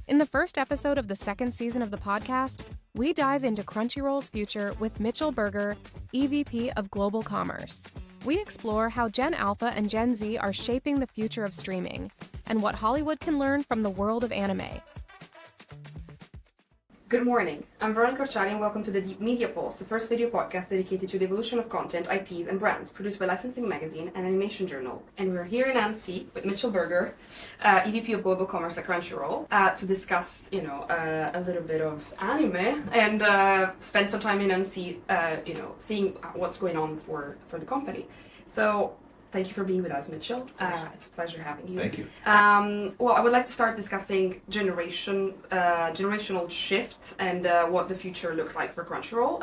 In the first episode of the second season of the podcast, we dive into Crunchyroll's future with Mitchell Berger, EVP of Global Commerce. We explore how Gen Alpha and Gen Z are shaping the future of streaming, and what Hollywood can learn from the world of anime. Good morning, I'm Veronica Orciari and welcome to the Deep Media Pulse, the first video podcast dedicated to the evolution of content, IPs, and brands, produced by Licensing Magazine and Animation Journal. And we're here in Annecy with Mitchell Berger, EVP of Global Commerce at Crunchyroll, to discuss, a little bit of anime and spend some time in Annecy, seeing what's going on for the company. So, thank you for being with us, Mitchell. It's a pleasure having you. Thank you. Well, I would like to start discussing generational shift and what the future looks like for Crunchyroll.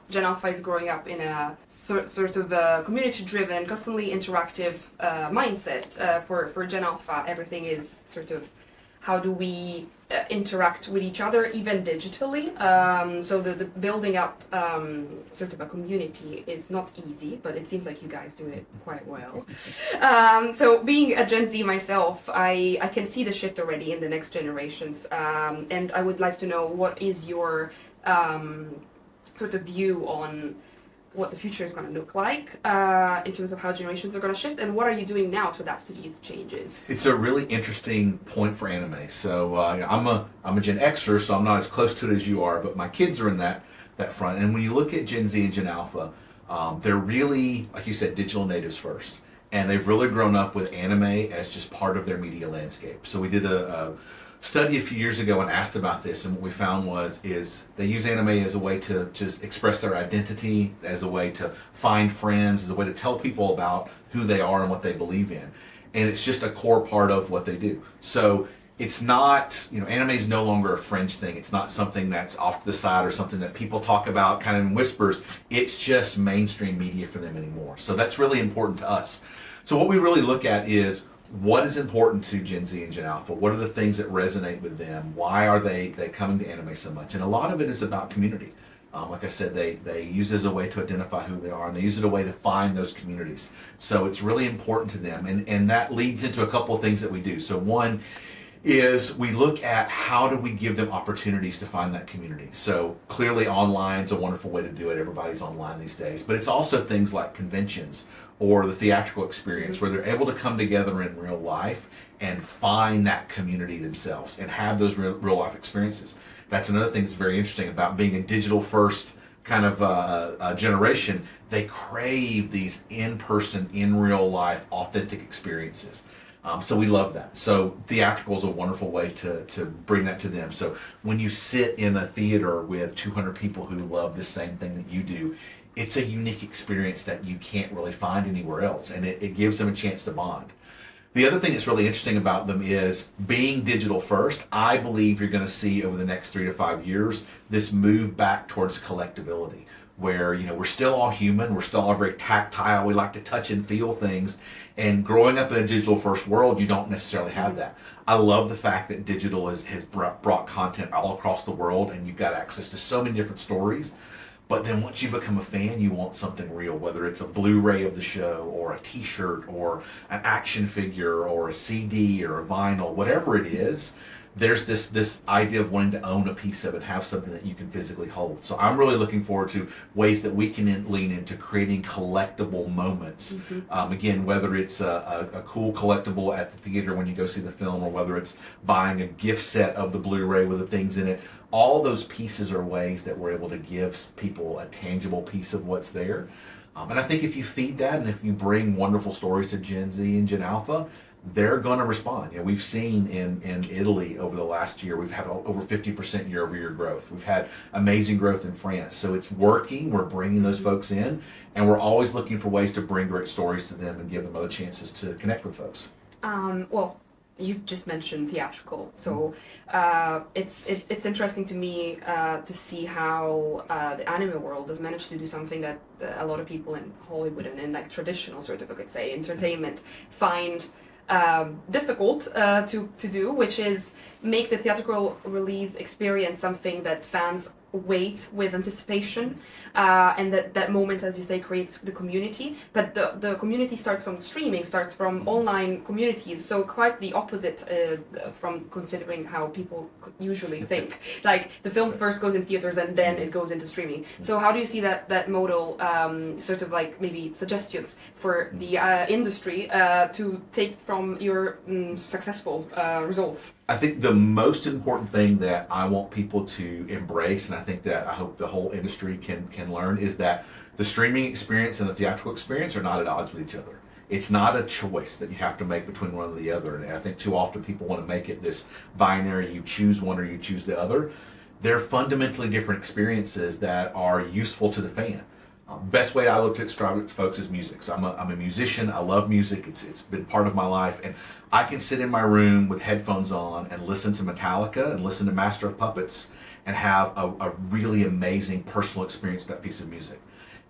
Gen Alpha is growing up in a sort of a community-driven, constantly interactive mindset. For Gen Alpha, everything is sort of how do we interact with each other, even digitally. So the building up sort of a community is not easy, but it seems like you guys do it quite well. So being a Gen Z myself, I can see the shift already in the next generations. And I would like to know, what is your sort of view on what the future is going to look like in terms of how generations are going to shift, and what are you doing now to adapt to these changes? It's a really interesting point for anime. So I'm a Gen Xer, so I'm not as close to it as you are, but my kids are in that front. And when you look at Gen Z and Gen Alpha, they're really, like you said, digital natives first. And they've really grown up with anime as just part of their media landscape. So we did a study a few years ago and asked about this, and what we found is they use anime as a way to just express their identity, as a way to find friends, as a way to tell people about who they are and what they believe in. And it's just a core part of what they do. So it's not, anime is no longer a fringe thing. It's not something that's off to the side or something that people talk about kind of in whispers. It's just mainstream media for them anymore. So that's really important to us. So what we really look at is, what is important to Gen Z and Gen Alpha? What are the things that resonate with them? Why are they coming to anime so much? And a lot of it is about community. Like I said, they use it as a way to identify who they are, and they use it as a way to find those communities. So it's really important to them, and that leads into a couple of things that we do. So one is we look at how do we give them opportunities to find that community. So clearly online is a wonderful way to do it. Everybody's online these days. But it's also things like conventions or the theatrical experience where they're able to come together in real life and find that community themselves and have those real life experiences. That's another thing that's very interesting about being a digital first kind of generation. They crave these in-person, in real life, authentic experiences. So we love that. So theatrical is a wonderful way to bring that to them. So when you sit in a theater with 200 people who love the same thing that you do, it's a unique experience that you can't really find anywhere else, and it gives them a chance to bond. The other thing that's really interesting about them is being digital first. I believe you're going to see over the next 3 to 5 years this move back towards collectability, where we're still all human, we're still all very tactile, we like to touch and feel things, and growing up in a digital first world, you don't necessarily have that. I love the fact that digital has brought content all across the world, and you've got access to so many different stories. But then once you become a fan, you want something real, whether it's a Blu-ray of the show or a t-shirt or an action figure or a CD or a vinyl, whatever it is. There's this idea of wanting to own a piece of it, have something that you can physically hold. So I'm really looking forward to ways that we can lean into creating collectible moments. Again, whether it's a cool collectible at the theater when you go see the film, or whether it's buying a gift set of the Blu-ray with the things in it. All those pieces are ways that we're able to give people a tangible piece of what's there. And I think if you feed that, and if you bring wonderful stories to Gen Z and Gen Alpha, they're going to respond. We've seen in Italy over the last year, we've had over 50% year-over-year growth. We've had amazing growth in France. So it's working. We're bringing those folks in, and we're always looking for ways to bring great stories to them and give them other chances to connect with folks. Well, you've just mentioned theatrical, so it's interesting to me to see how the anime world has managed to do something that a lot of people in Hollywood and in like traditional sort of, I could say, entertainment find difficult to do, which is make the theatrical release experience something that fans wait with anticipation, and that moment, as you say, creates the community. But the community starts from streaming, starts from online communities, so quite the opposite from considering how people usually think. Like the film first goes in theaters and then it goes into streaming. So how do you see that modal, sort of like maybe suggestions for the industry to take from your successful results? I think the most important thing that I want people to embrace, and I think that I hope the whole industry can learn, is that the streaming experience and the theatrical experience are not at odds with each other. It's not a choice that you have to make between one or the other. And I think too often people want to make it this binary, you choose one or you choose the other. They're fundamentally different experiences that are useful to the fan. Best way I look to describe it to folks is music. So I'm a musician. I love music. It's been part of my life, and I can sit in my room with headphones on and listen to Metallica and listen to Master of Puppets and have a really amazing personal experience with that piece of music.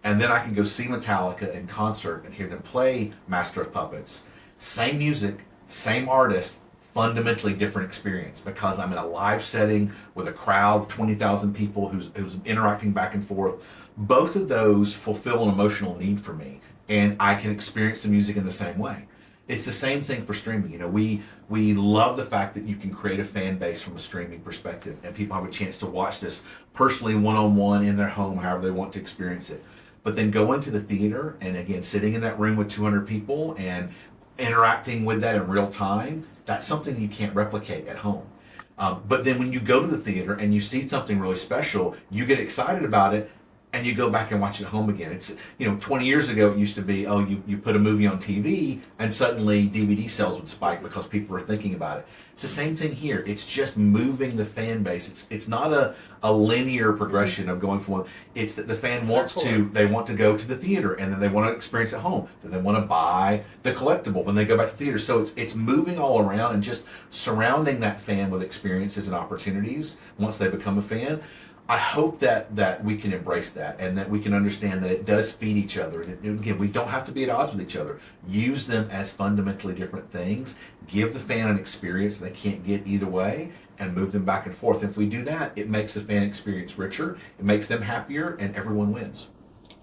And then I can go see Metallica in concert and hear them play Master of Puppets. Same music, same artist, fundamentally different experience because I'm in a live setting with a crowd of 20,000 people who's interacting back and forth. Both of those fulfill an emotional need for me, and I can experience the music in the same way. It's the same thing for streaming. You know, we love the fact that you can create a fan base from a streaming perspective, and people have a chance to watch this personally, one-on-one in their home, however they want to experience it. But then go into the theater, and again, sitting in that room with 200 people and interacting with that in real time, that's something you can't replicate at home. But then when you go to the theater and you see something really special, you get excited about it, and you go back and watch it at home again. It's, 20 years ago it used to be, you put a movie on TV and suddenly DVD sales would spike because people were thinking about it. It's the same thing here. It's just moving the fan base. It's not a linear progression of going from one. It's that the fan they want to go to the theater, and then they want to experience it at home. Then they want to buy the collectible when they go back to the theater. So it's moving all around and just surrounding that fan with experiences and opportunities once they become a fan. I hope that we can embrace that, and that we can understand that it does feed each other. And again, we don't have to be at odds with each other. Use them as fundamentally different things. Give the fan an experience they can't get either way, and move them back and forth. And if we do that, it makes the fan experience richer, it makes them happier, and everyone wins.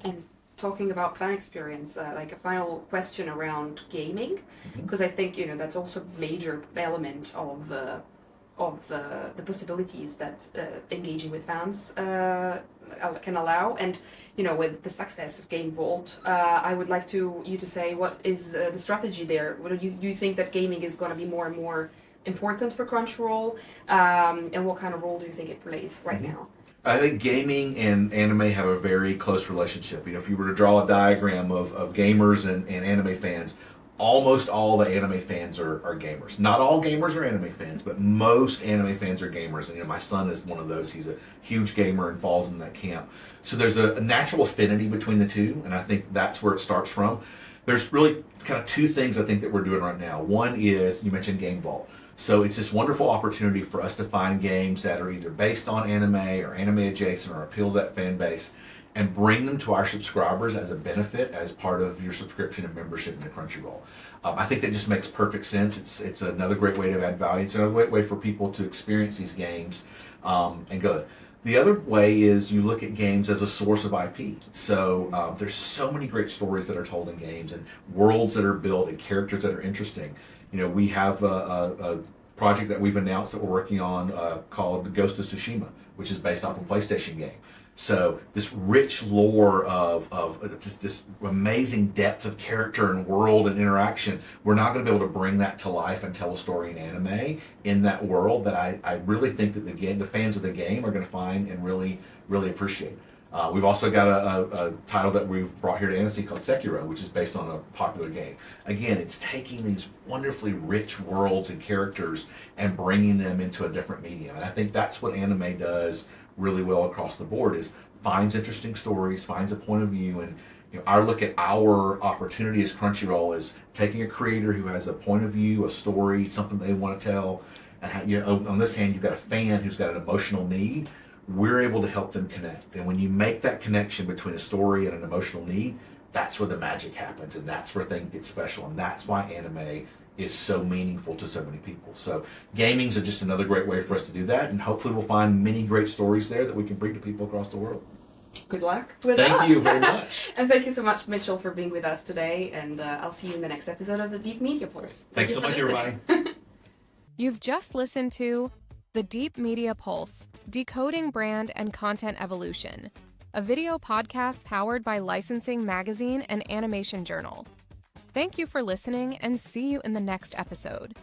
And talking about fan experience, like a final question around gaming, because I think that's also a major element of the possibilities that engaging with fans can allow. And with the success of Game Vault, I would like you to say what is the strategy there. What do you think that gaming is going to be more and more important for Crunchyroll, and what kind of role do you think it plays right now? I think gaming and anime have a very close relationship. If you were to draw a diagram of gamers and anime fans, almost all the anime fans are gamers. Not all gamers are anime fans, but most anime fans are gamers. And my son is one of those. He's a huge gamer and falls in that camp. So there's a natural affinity between the two, and I think that's where it starts from. There's really kind of two things I think that we're doing right now. One is, you mentioned Game Vault. So it's this wonderful opportunity for us to find games that are either based on anime or anime adjacent or appeal to that fan base, and bring them to our subscribers as a benefit, as part of your subscription and membership into Crunchyroll. I think that just makes perfect sense. It's another great way to add value. It's another great way for people to experience these games and go. The other way is you look at games as a source of IP. So there's so many great stories that are told in games, and worlds that are built, and characters that are interesting. We have a project that we've announced that we're working on called Ghost of Tsushima, which is based off a PlayStation game. So this rich lore of just this amazing depth of character and world and interaction, we're not going to be able to bring that to life and tell a story in anime in that world that I really think that the fans of the game are going to find and really, really appreciate. We've also got a title that we've brought here to Annecy called Sekiro, which is based on a popular game. Again, it's taking these wonderfully rich worlds and characters and bringing them into a different medium. And I think that's what anime does really well across the board, is finds interesting stories, finds a point of view. And our look at our opportunity as Crunchyroll is taking a creator who has a point of view, a story, something they want to tell, and on this hand, you've got a fan who's got an emotional need. We're able to help them connect. And when you make that connection between a story and an emotional need, that's where the magic happens, and that's where things get special. And that's why anime is so meaningful to so many people. So gaming's just another great way for us to do that, and hopefully we'll find many great stories there that we can bring to people across the world. Good luck with that. Thank you very much. And thank you so much, Mitchell, for being with us today. And I'll see you in the next episode of the Deep Media Pulse. Thanks so much, everybody. You've just listened to The Deep Media Pulse, Decoding Brand and Content Evolution, a video podcast powered by Licensing Magazine and Animation Journal. Thank you for listening, and see you in the next episode.